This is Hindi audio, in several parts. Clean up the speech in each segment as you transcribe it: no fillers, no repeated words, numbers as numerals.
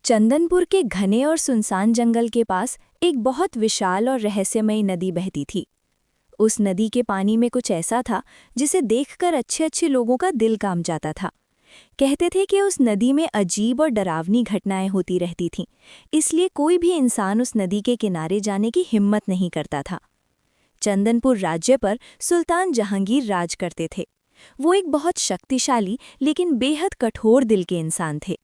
चंदनपुर के घने और सुनसान जंगल के पास एक बहुत विशाल और रहस्यमयी नदी बहती थी। उस नदी के पानी में कुछ ऐसा था जिसे देखकर अच्छे अच्छे लोगों का दिल कांप जाता था। कहते थे कि उस नदी में अजीब और डरावनी घटनाएं होती रहती थीं, इसलिए कोई भी इंसान उस नदी के किनारे जाने की हिम्मत नहीं करता था। चंदनपुर राज्य पर सुल्तान जहांगीर राज करते थे। वो एक बहुत शक्तिशाली लेकिन बेहद कठोर दिल के इंसान थे।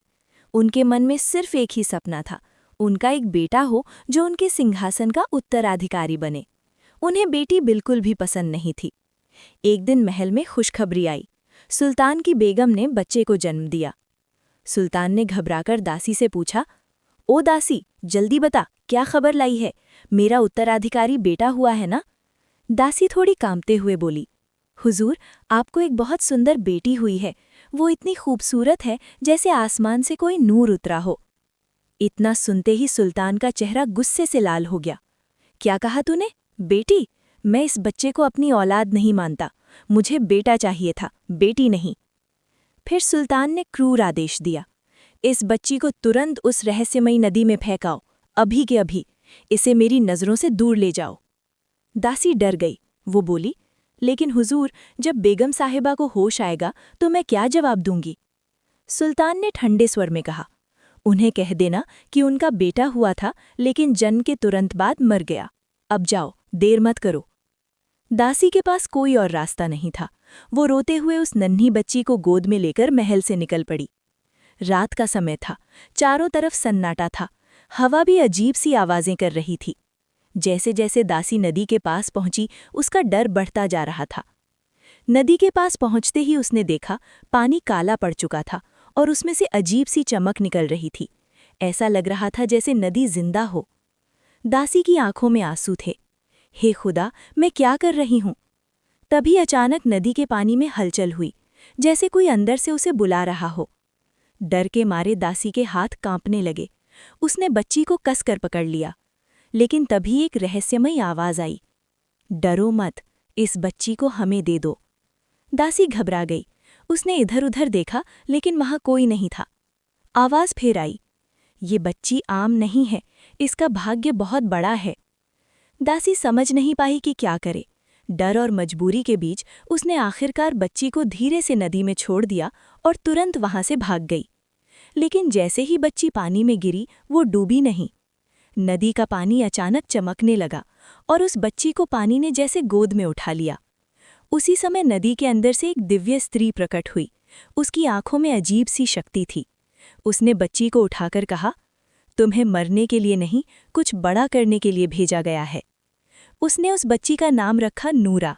उनके मन में सिर्फ एक ही सपना था, उनका एक बेटा हो जो उनके सिंहासन का उत्तराधिकारी बने। उन्हें बेटी बिल्कुल भी पसंद नहीं थी। एक दिन महल में खुशखबरी आई। सुल्तान की बेगम ने बच्चे को जन्म दिया। सुल्तान ने घबराकर दासी से पूछा, ओ दासी, जल्दी बता, क्या खबर लाई है? मेरा उत्तराधिकारी बेटा हुआ है ना? दासी थोड़ी कांपते हुए बोली, हुजूर, आपको एक बहुत सुंदर बेटी हुई है। वो इतनी खूबसूरत है जैसे आसमान से कोई नूर उतरा हो। इतना सुनते ही सुल्तान का चेहरा गुस्से से लाल हो गया। क्या कहा तूने? बेटी? मैं इस बच्चे को अपनी औलाद नहीं मानता। मुझे बेटा चाहिए था, बेटी नहीं। फिर सुल्तान ने क्रूर आदेश दिया, इस बच्ची को तुरंत उस रहस्यमयी नदी में फेंकाओ, अभी के अभी। इसे मेरी नज़रों से दूर ले जाओ। दासी डर गई। वो बोली, लेकिन हुजूर, जब बेगम साहिबा को होश आएगा तो मैं क्या जवाब दूंगी? सुल्तान ने ठंडे स्वर में कहा, उन्हें कह देना कि उनका बेटा हुआ था लेकिन जन्म के तुरंत बाद मर गया। अब जाओ, देर मत करो। दासी के पास कोई और रास्ता नहीं था। वो रोते हुए उस नन्ही बच्ची को गोद में लेकर महल से निकल पड़ी। रात का समय था, चारों तरफ सन्नाटा था। हवा भी अजीब सी आवाजें कर रही थी। जैसे जैसे दासी नदी के पास पहुंची, उसका डर बढ़ता जा रहा था। नदी के पास पहुंचते ही उसने देखा, पानी काला पड़ चुका था और उसमें से अजीब सी चमक निकल रही थी। ऐसा लग रहा था जैसे नदी जिंदा हो। दासी की आंखों में आंसू थे। हे खुदा, मैं क्या कर रही हूं? तभी अचानक नदी के पानी में हलचल हुई, जैसे कोई अंदर से उसे बुला रहा हो। डर के मारे दासी के हाथ कांपने लगे। उसने बच्ची को कसकर पकड़ लिया, लेकिन तभी एक रहस्यमयी आवाज आई, डरो मत, इस बच्ची को हमें दे दो। दासी घबरा गई। उसने इधर उधर देखा, लेकिन वहां कोई नहीं था। आवाज फिर आई, ये बच्ची आम नहीं है, इसका भाग्य बहुत बड़ा है। दासी समझ नहीं पाई कि क्या करे। डर और मजबूरी के बीच उसने आखिरकार बच्ची को धीरे से नदी में छोड़ दिया और तुरंत वहां से भाग गई। लेकिन जैसे ही बच्ची पानी में गिरी, वो डूबी नहीं। नदी का पानी अचानक चमकने लगा और उस बच्ची को पानी ने जैसे गोद में उठा लिया। उसी समय नदी के अंदर से एक दिव्य स्त्री प्रकट हुई। उसकी आंखों में अजीब सी शक्ति थी। उसने बच्ची को उठाकर कहा, तुम्हें मरने के लिए नहीं, कुछ बड़ा करने के लिए भेजा गया है। उसने उस बच्ची का नाम रखा नूरा।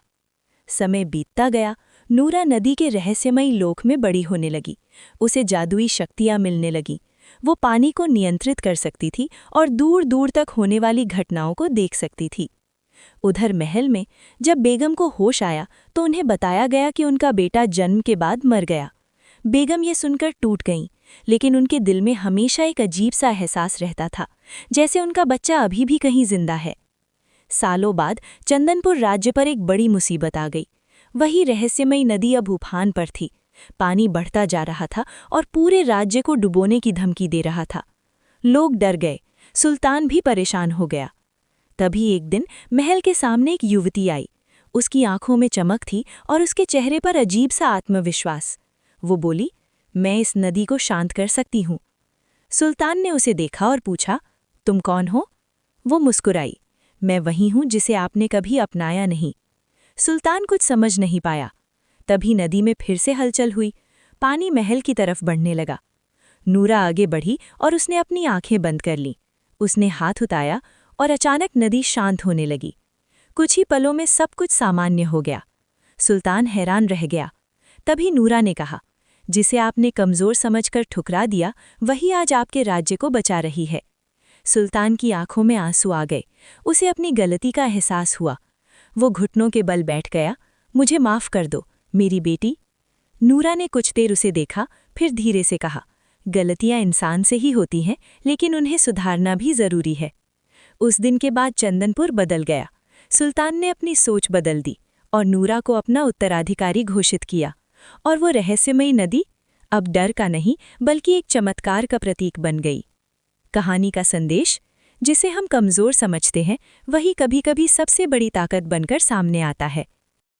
समय बीतता गया। नूरा नदी के रहस्यमयी लोक में बड़ी होने लगी। उसे जादुई शक्तियां मिलने लगीं। वो पानी को नियंत्रित कर सकती थी और दूर दूर तक होने वाली घटनाओं को देख सकती थी। उधर महल में जब बेगम को होश आया तो उन्हें बताया गया कि उनका बेटा जन्म के बाद मर गया। बेगम ये सुनकर टूट गईं, लेकिन उनके दिल में हमेशा एक अजीब सा एहसास रहता था, जैसे उनका बच्चा अभी भी कहीं जिंदा है। सालों बाद चंदनपुर राज्य पर एक बड़ी मुसीबत आ गई। वही रहस्यमयी नदी अब उफान पर थी। पानी बढ़ता जा रहा था और पूरे राज्य को डुबोने की धमकी दे रहा था। लोग डर गए। सुल्तान भी परेशान हो गया। तभी एक दिन महल के सामने एक युवती आई। उसकी आंखों में चमक थी और उसके चेहरे पर अजीब सा आत्मविश्वास। वो बोली, मैं इस नदी को शांत कर सकती हूँ। सुल्तान ने उसे देखा और पूछा, तुम कौन हो? वो मुस्कुराई, मैं वही हूँ जिसे आपने कभी अपनाया नहीं। सुल्तान कुछ समझ नहीं पाया। तभी नदी में फिर से हलचल हुई। पानी महल की तरफ बढ़ने लगा। नूरा आगे बढ़ी और उसने अपनी आंखें बंद कर लीं। उसने हाथ उठाया और अचानक नदी शांत होने लगी। कुछ ही पलों में सब कुछ सामान्य हो गया। सुल्तान हैरान रह गया। तभी नूरा ने कहा, जिसे आपने कमज़ोर समझकर ठुकरा दिया, वही आज आपके राज्य को बचा रही है। सुल्तान की आंखों में आंसू आ गए। उसे अपनी गलती का एहसास हुआ। वो घुटनों के बल बैठ गया। मुझे माफ़ कर दो, मेरी बेटी। नूरा ने कुछ देर उसे देखा, फिर धीरे से कहा, गलतियां इंसान से ही होती हैं, लेकिन उन्हें सुधारना भी ज़रूरी है। उस दिन के बाद चंदनपुर बदल गया। सुल्तान ने अपनी सोच बदल दी और नूरा को अपना उत्तराधिकारी घोषित किया। और वो रहस्यमयी नदी अब डर का नहीं, बल्कि एक चमत्कार का प्रतीक बन गई। कहानी का संदेश, जिसे हम कमज़ोर समझते हैं वही कभी-कभी सबसे बड़ी ताकत बनकर सामने आता है।